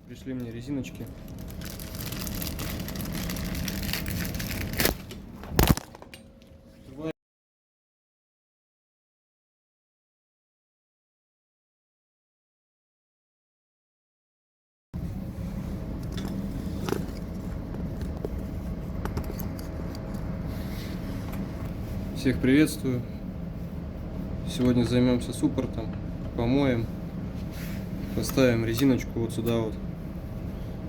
Пришли мне резиночки. Всех приветствую. Сегодня займемся суппортом, помоем, поставим резиночку вот сюда вот.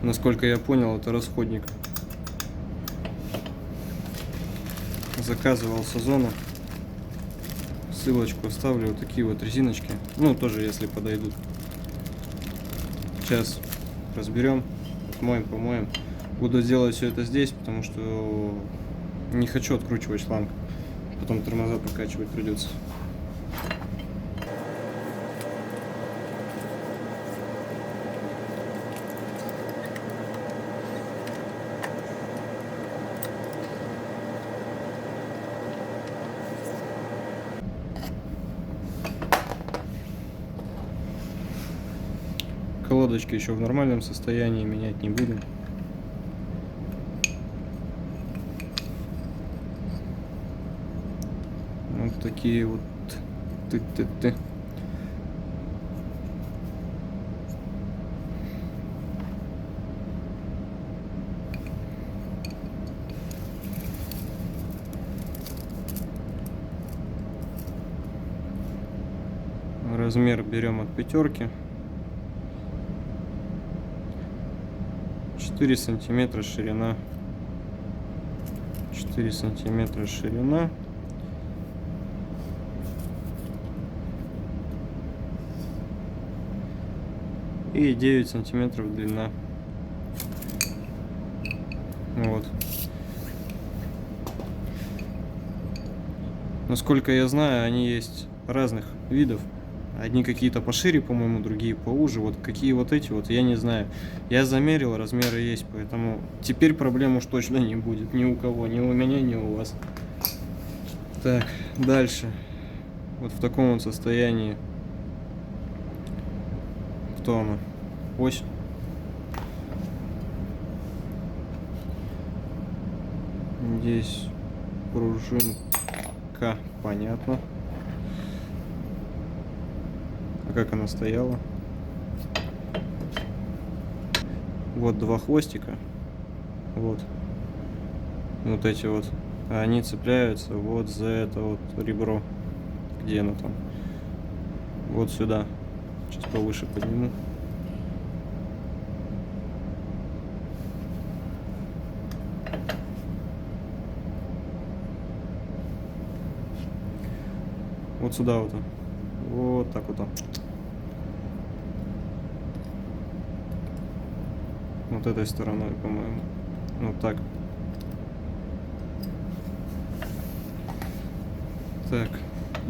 Насколько я понял, это расходник. Заказывал с Озона. Ссылочку оставлю. Вот такие вот резиночки. Ну, тоже если подойдут. Сейчас разберем, отмоем, помоем. Буду делать все это здесь, потому что не хочу откручивать шланг. Потом тормоза прокачивать придется. Колодочки еще в нормальном состоянии, менять не буду. Вот такие вот ты. Размер берем от пятерки. 4 сантиметра ширина. 4 сантиметра ширина. И 9 сантиметров длина. Вот. Насколько я знаю, они есть разных видов. Одни какие-то пошире, по-моему, другие поуже. Вот какие вот эти вот, я не знаю. Я замерил, размеры есть, поэтому теперь проблем уж точно не будет. Ни у кого, ни у меня, ни у вас. Так, дальше. Вот в таком вот состоянии. Кто она? Ось. Здесь пружинка, понятно. А как она стояла? Вот два хвостика. Вот. Вот эти вот. А они цепляются вот за это вот ребро. Где оно там? Вот сюда. Сейчас повыше подниму. Вот сюда вот. Вот так вот. Вот этой стороной, по-моему. Вот так. Так,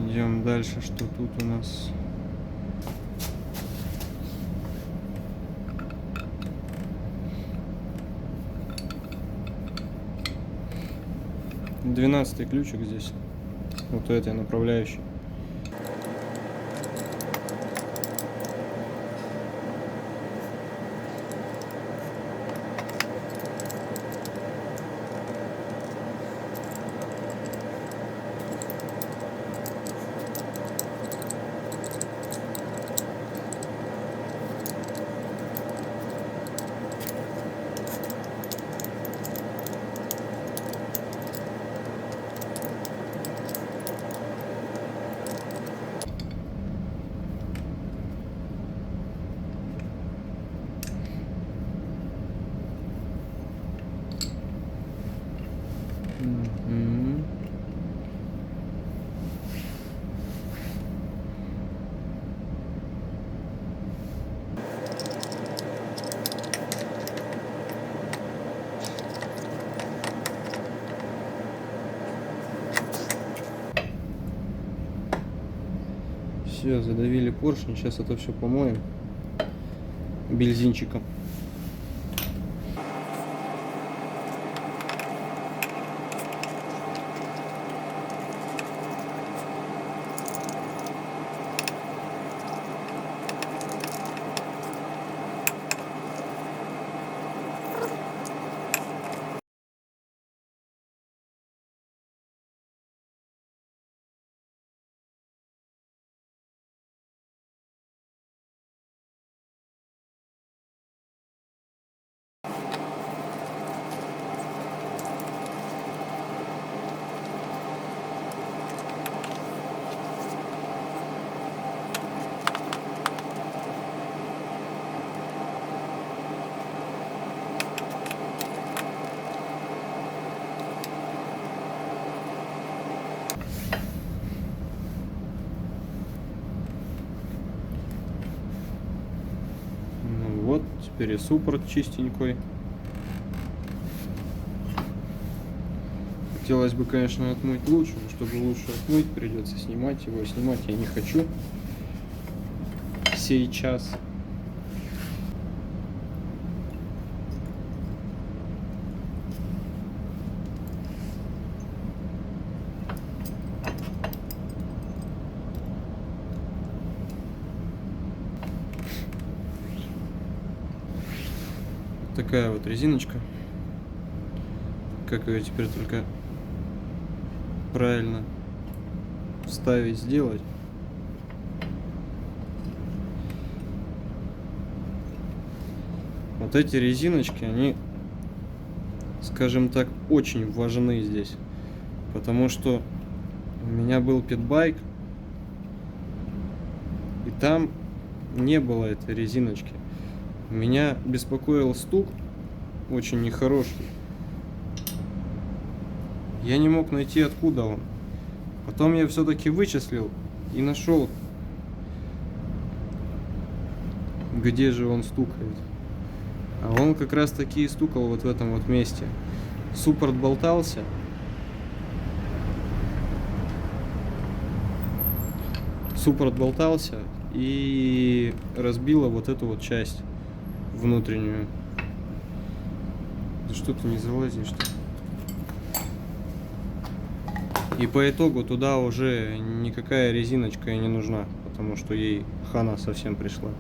идем дальше. Что тут у нас? Двенадцатый ключик здесь. Вот у этой направляющей. Все, задавили поршень. Сейчас это все помоем бензинчиком. Теперь и суппорт чистенький. Хотелось бы, конечно, отмыть лучше, но чтобы лучше отмыть, придется снимать его. Снимать я не хочу сейчас. Такая вот резиночка. Как ее теперь только правильно вставить, сделать. Вот эти резиночки, они, скажем так, очень важны здесь. Потому что у меня был питбайк, и там не было этой резиночки. Меня беспокоил стук очень нехороший. Я не мог найти, откуда он. Потом я все-таки вычислил и нашел, где же он стукает. А он как раз таки и стукал вот в этом вот месте. Суппорт болтался. Суппорт болтался и разбило вот эту вот часть внутреннюю. Да что ты не залазишь-то? И по итогу туда уже никакая резиночка и не нужна, потому что ей хана совсем пришла.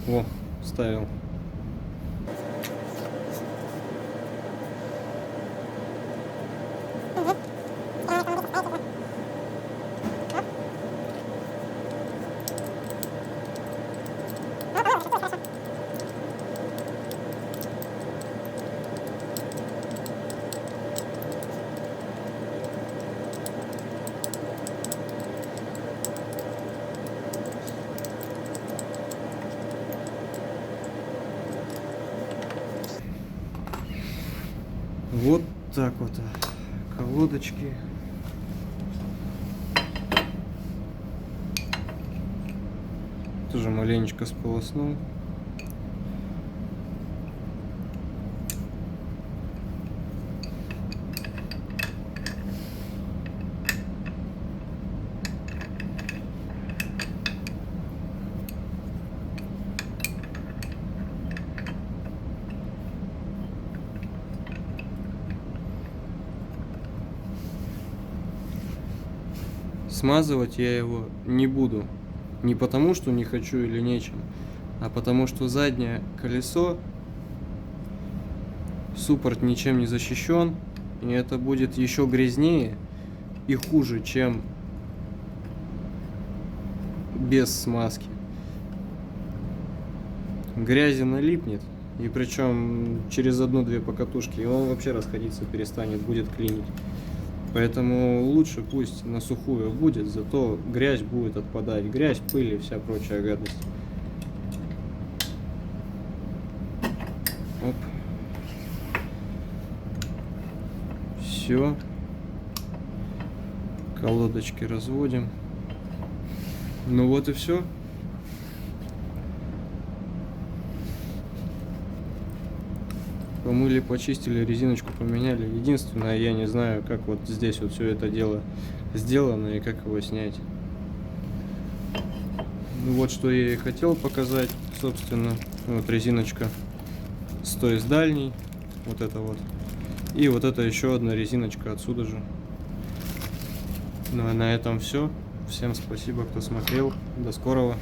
О, вставил. Вот так вот колодочки. Тоже маленечко сполоснул. Смазывать я его не буду. Не потому, что не хочу или нечем, а потому, что заднее колесо, суппорт ничем не защищен, и это будет еще грязнее и хуже, чем без смазки. Грязи налипнет, и причем через одну-две покатушки, и он вообще расходиться перестанет, будет клинить. Поэтому лучше пусть на сухую будет, зато грязь будет отпадать. Грязь, пыль и вся прочая гадость. Оп. Все. Колодочки разводим. Ну вот и все. Помыли, почистили, резиночку поменяли. Единственное, я не знаю, как вот здесь вот все это дело сделано и как его снять. Ну вот что я и хотел показать, собственно. Вот резиночка с той с дальней, вот это вот. И вот это еще одна резиночка отсюда же. Ну а на этом все. Всем спасибо, кто смотрел. До скорого.